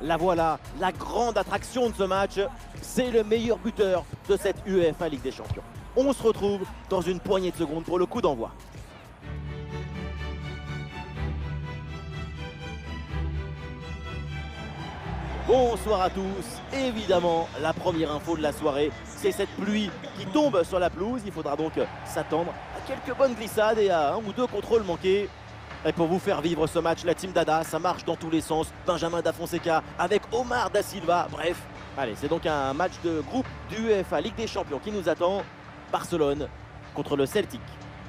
La voilà, la grande attraction de ce match, c'est le meilleur buteur de cette UEFA Ligue des Champions. On se retrouve dans une poignée de secondes pour le coup d'envoi. Bonsoir à tous. Évidemment, la première info de la soirée, c'est cette pluie qui tombe sur la pelouse. Il faudra donc s'attendre à quelques bonnes glissades et à un ou deux contrôles manqués. Et pour vous faire vivre ce match, la team Dada, ça marche dans tous les sens. Benjamin Da Fonseca avec Omar Da Silva. Bref, allez, c'est donc un match de groupe du UEFA Ligue des Champions qui nous attend. Barcelone contre le Celtic.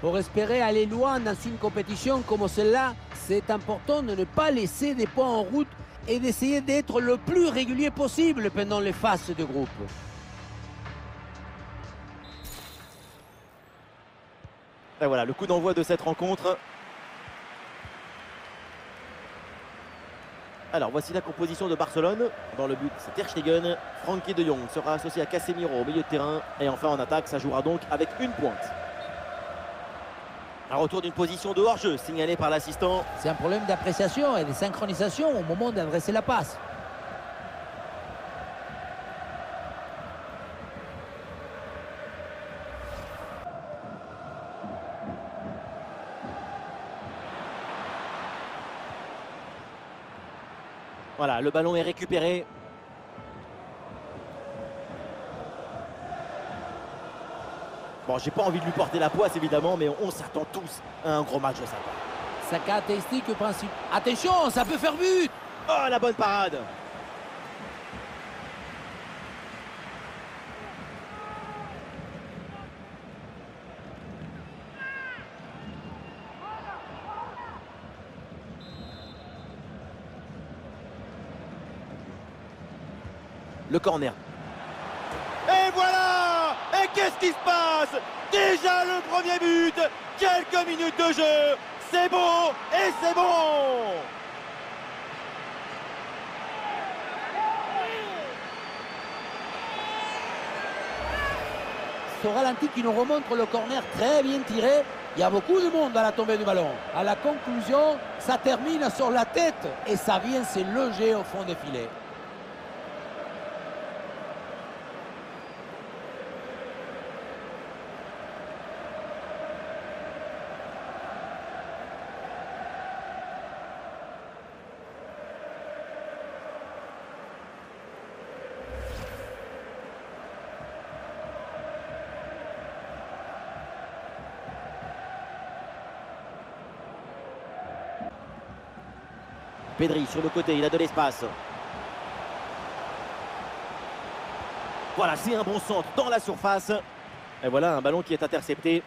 Pour espérer aller loin dans une compétition comme celle-là, c'est important de ne pas laisser des points en route et d'essayer d'être le plus régulier possible pendant les phases de groupe. Et voilà, le coup d'envoi de cette rencontre. Alors, voici la composition de Barcelone. Dans le but, c'est Ter Stegen. Frenkie de Jong sera associé à Casemiro au milieu de terrain. Et enfin, en attaque, ça jouera donc avec une pointe. Un retour d'une position de hors-jeu signalé par l'assistant. C'est un problème d'appréciation et de synchronisation au moment d'adresser la passe. Voilà, le ballon est récupéré. Bon, j'ai pas envie de lui porter la poisse évidemment, mais on s'attend tous à un gros match de sa part. Sa caractéristique principale. Attention, ça peut faire but! Oh, la bonne parade! Le corner. Et voilà! Et qu'est-ce qui se passe? Déjà le premier but! Quelques minutes de jeu! C'est beau et c'est bon! Ce ralenti qui nous remontre le corner très bien tiré. Il y a beaucoup de monde à la tombée du ballon. À la conclusion, ça termine sur la tête et ça vient se loger au fond des filets. Pedri sur le côté, il a de l'espace. Voilà, c'est un bon centre dans la surface. Et voilà un ballon qui est intercepté.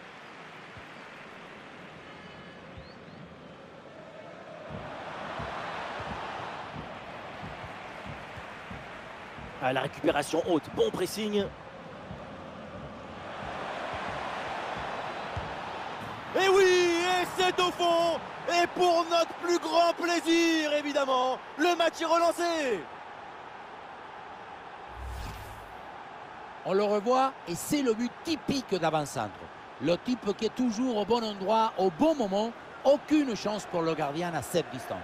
Ah, la récupération haute, bon pressing. Et oui, et c'est au fond. Et pour notre plus grand plaisir, évidemment, le match est relancé. On le revoit et c'est le but typique d'avant-centre. Le type qui est toujours au bon endroit, au bon moment. Aucune chance pour le gardien à cette distance.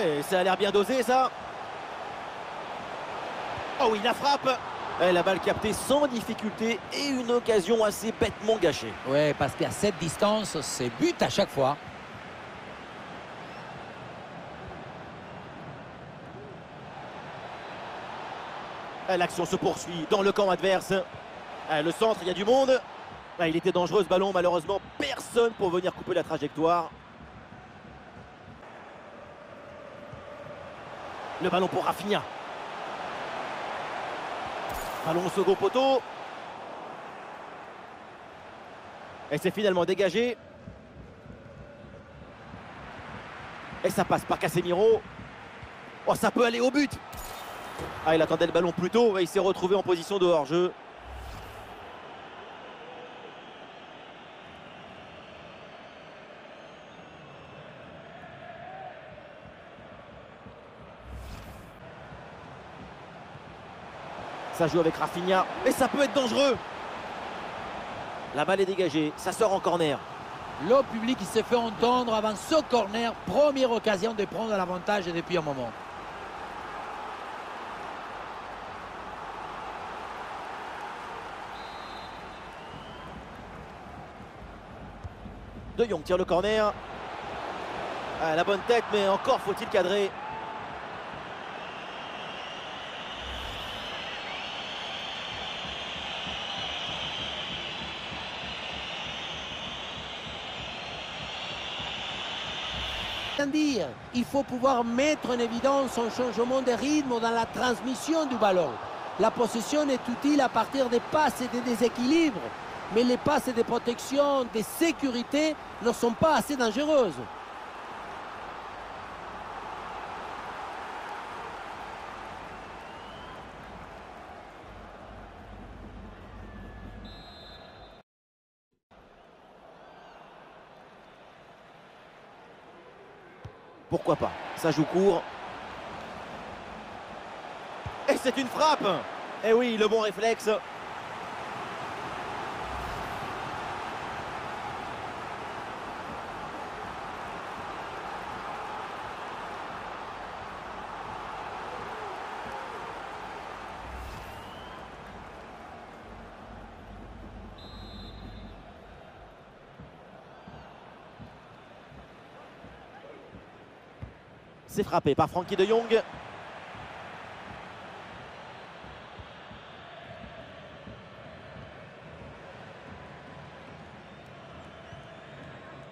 Et ça a l'air bien dosé, ça. Oh oui, la frappe. Et la balle captée sans difficulté et une occasion assez bêtement gâchée. Oui, parce qu'à cette distance, c'est but à chaque fois. L'action se poursuit dans le camp adverse. Le centre, il y a du monde. Il était dangereux ce ballon, malheureusement, personne pour venir couper la trajectoire. Le ballon pour Rafinha. Ballon au second poteau. Et c'est finalement dégagé. Et ça passe par Casemiro. Oh, ça peut aller au but. Ah, il attendait le ballon plus tôt et il s'est retrouvé en position de hors-jeu. Ça joue avec Rafinha et ça peut être dangereux. La balle est dégagée, ça sort en corner. Le public il se fait entendre avant ce corner. Première occasion de prendre l'avantage depuis un moment. De Jong tire le corner. Ah, la bonne tête, mais encore faut-il cadrer. Dire, il faut pouvoir mettre en évidence un changement de rythme dans la transmission du ballon. La possession est utile à partir des passes et des déséquilibres, mais les passes de protection, de sécurité ne sont pas assez dangereuses. Pourquoi pas? Ça joue court. Et c'est une frappe. Et oui, le bon réflexe. C'est frappé par Frenkie de Jong.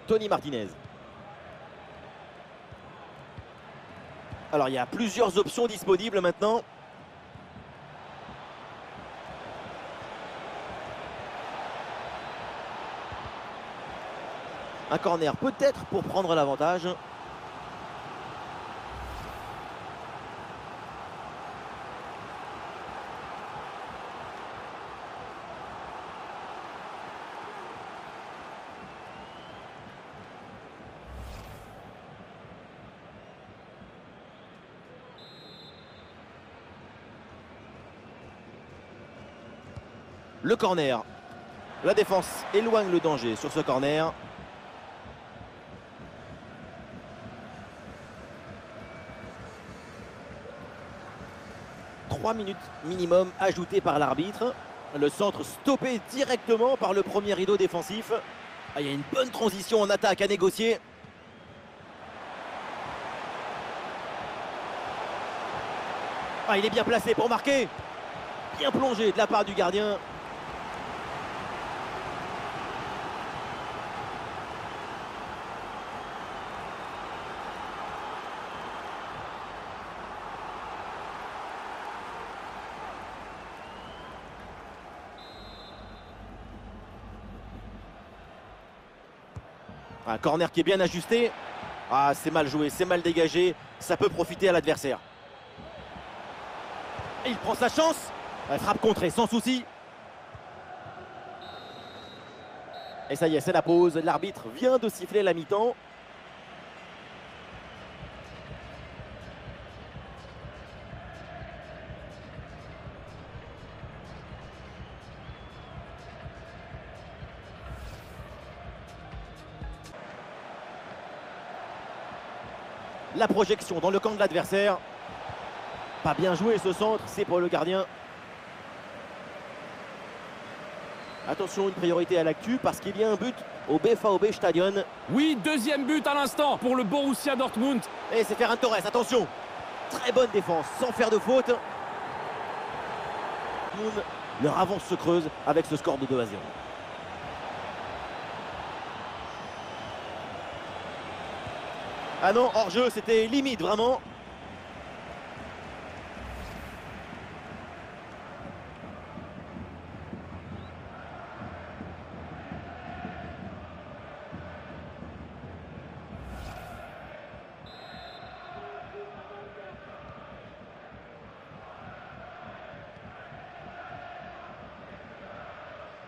Tony Martinez. Alors il y a plusieurs options disponibles maintenant. Un corner peut-être pour prendre l'avantage. Le corner. La défense éloigne le danger sur ce corner. « 3 minutes minimum ajoutées par l'arbitre. Le centre stoppé directement par le premier rideau défensif. Ah, il y a une bonne transition en attaque à négocier. Ah, il est bien placé pour marquer. Bien plongé de la part du gardien. Un corner qui est bien ajusté. Ah, c'est mal joué, c'est mal dégagé. Ça peut profiter à l'adversaire. Il prend sa chance. Elle frappe contrée sans souci. Et ça y est, c'est la pause. L'arbitre vient de siffler la mi-temps. La projection dans le camp de l'adversaire. Pas bien joué ce centre, c'est pour le gardien. Attention, une priorité à l'actu parce qu'il y a un but au BVB Stadion. Oui, deuxième but à l'instant pour le Borussia Dortmund. Et c'est Ferran Torres, attention. Très bonne défense, sans faire de faute. Leur avance se creuse avec ce score de 2-0. Ah non, hors-jeu, c'était limite, vraiment.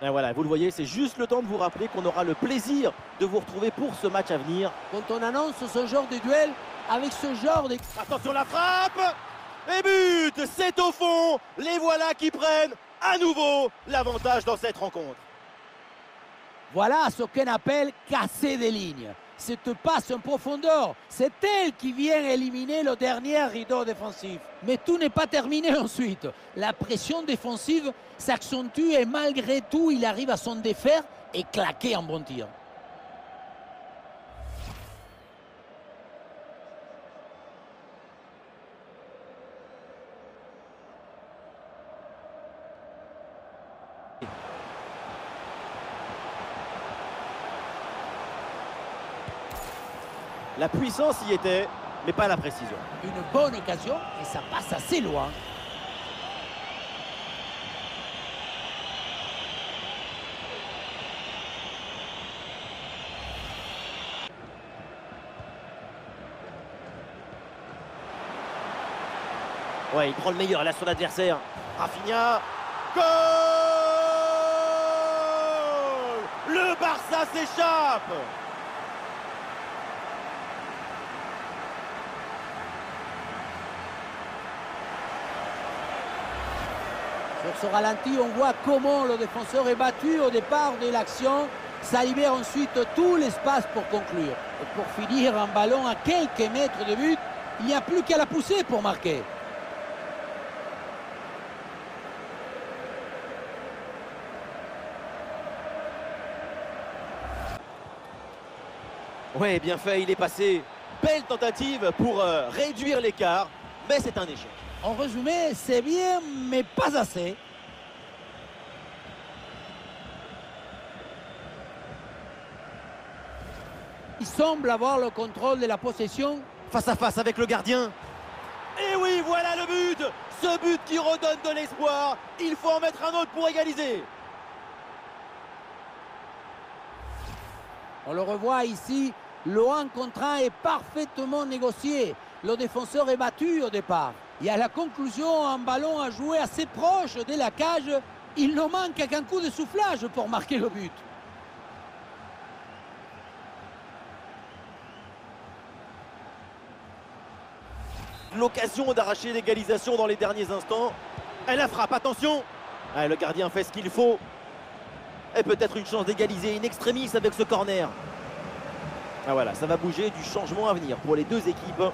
Et voilà, vous le voyez, c'est juste le temps de vous rappeler qu'on aura le plaisir de vous retrouver pour ce match à venir. Quand on annonce ce genre de duel, avec ce genre de... Attention la frappe. Et but, c'est au fond. Les voilà qui prennent à nouveau l'avantage dans cette rencontre. Voilà ce qu'on appelle casser des lignes. Cette passe en profondeur, c'est elle qui vient éliminer le dernier rideau défensif. Mais tout n'est pas terminé ensuite. La pression défensive s'accentue et malgré tout, il arrive à s'en défaire et claquer un bon tir. La puissance y était, mais pas la précision. Une bonne occasion et ça passe assez loin. Ouais, il prend le meilleur là sur l'adversaire. Rafinha. Goal! Le Barça s'échappe! Sur ce ralenti, on voit comment le défenseur est battu au départ de l'action. Ça libère ensuite tout l'espace pour conclure. Et pour finir, un ballon à quelques mètres de but, il n'y a plus qu'à la pousser pour marquer. Ouais, bien fait, il est passé. Belle tentative pour réduire l'écart, mais c'est un échec. En résumé, c'est bien, mais pas assez. Il semble avoir le contrôle de la possession. Face à face avec le gardien. Et oui, voilà le but! Ce but qui redonne de l'espoir. Il faut en mettre un autre pour égaliser. On le revoit ici, le 1 contre 1 est parfaitement négocié. Le défenseur est battu au départ. Et à la conclusion, un ballon à jouer assez proche de la cage. Il ne manque qu'un coup de soufflage pour marquer le but. L'occasion d'arracher l'égalisation dans les derniers instants. Elle la frappe, attention! Ah, le gardien fait ce qu'il faut. Et peut-être une chance d'égaliser in extremis avec ce corner. Ah voilà, ça va bouger, du changement à venir pour les deux équipes.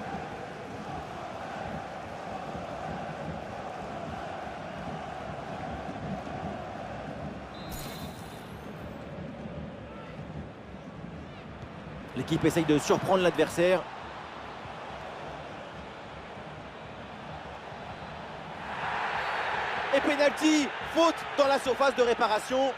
L'équipe essaye de surprendre l'adversaire. Et pénalty, faute dans la surface de réparation.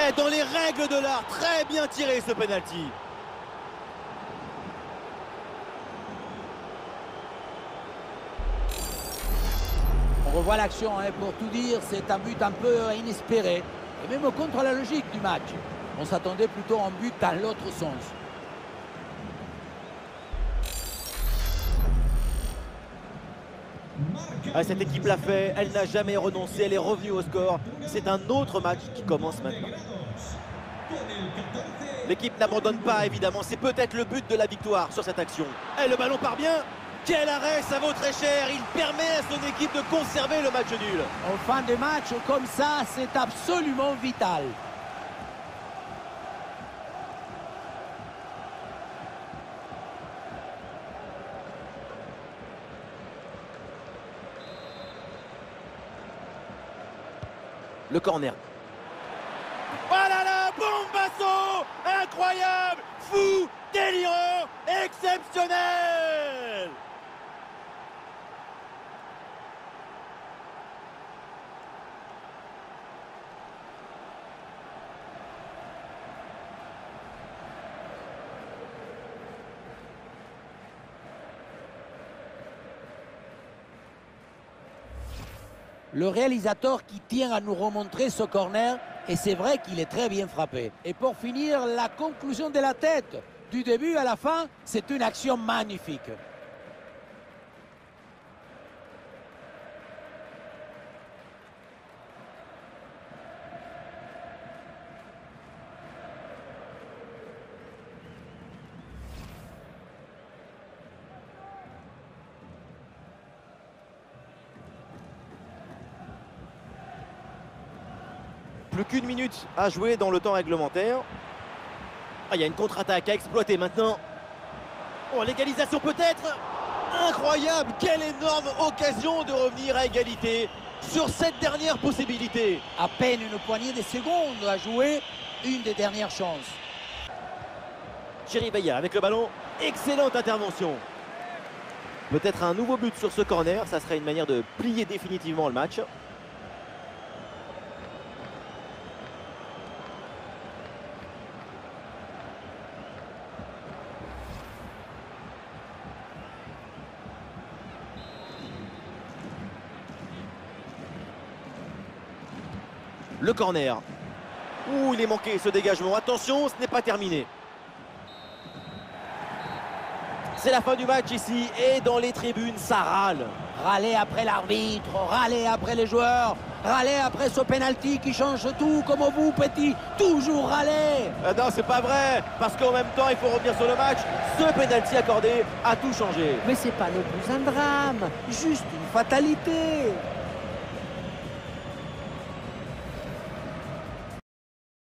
Et dans les règles de l'art, très bien tiré ce penalty. On revoit l'action, hein, pour tout dire, c'est un but un peu inespéré. Et même contre la logique du match. On s'attendait plutôt à un but dans l'autre sens. Ah, cette équipe l'a fait, elle n'a jamais renoncé, elle est revenue au score. C'est un autre match qui commence maintenant. L'équipe n'abandonne pas, évidemment. C'est peut-être le but de la victoire sur cette action. Et le ballon part bien. Quel arrêt, ça vaut très cher. Il permet à son équipe de conserver le match nul. En fin de match, comme ça, c'est absolument vital. Le corner. Oh là là, bombasso! Incroyable! Fou! Délirant! Exceptionnel! Le réalisateur qui tient à nous remontrer ce corner Et c'est vrai qu'il est très bien frappé. Et pour finir, la conclusion de la tête. Du début à la fin, c'est une action magnifique. Plus qu'une minute à jouer dans le temps réglementaire. Ah, il y a une contre-attaque à exploiter maintenant. Oh, l'égalisation peut-être. Incroyable, quelle énorme occasion de revenir à égalité sur cette dernière possibilité. À peine une poignée de secondes à jouer, une des dernières chances. Chérifia avec le ballon, excellente intervention. Peut-être un nouveau but sur ce corner, ça serait une manière de plier définitivement le match. Le corner. Ouh, il est manqué ce dégagement. Attention, ce n'est pas terminé. C'est la fin du match ici et dans les tribunes, ça râle. Râler après l'arbitre, râler après les joueurs, râler après ce penalty qui change tout, comme vous, petit, toujours râler. Non, c'est pas vrai, parce qu'en même temps, il faut revenir sur le match. Ce penalty accordé a tout changé. Mais c'est pas non plus un drame, juste une fatalité.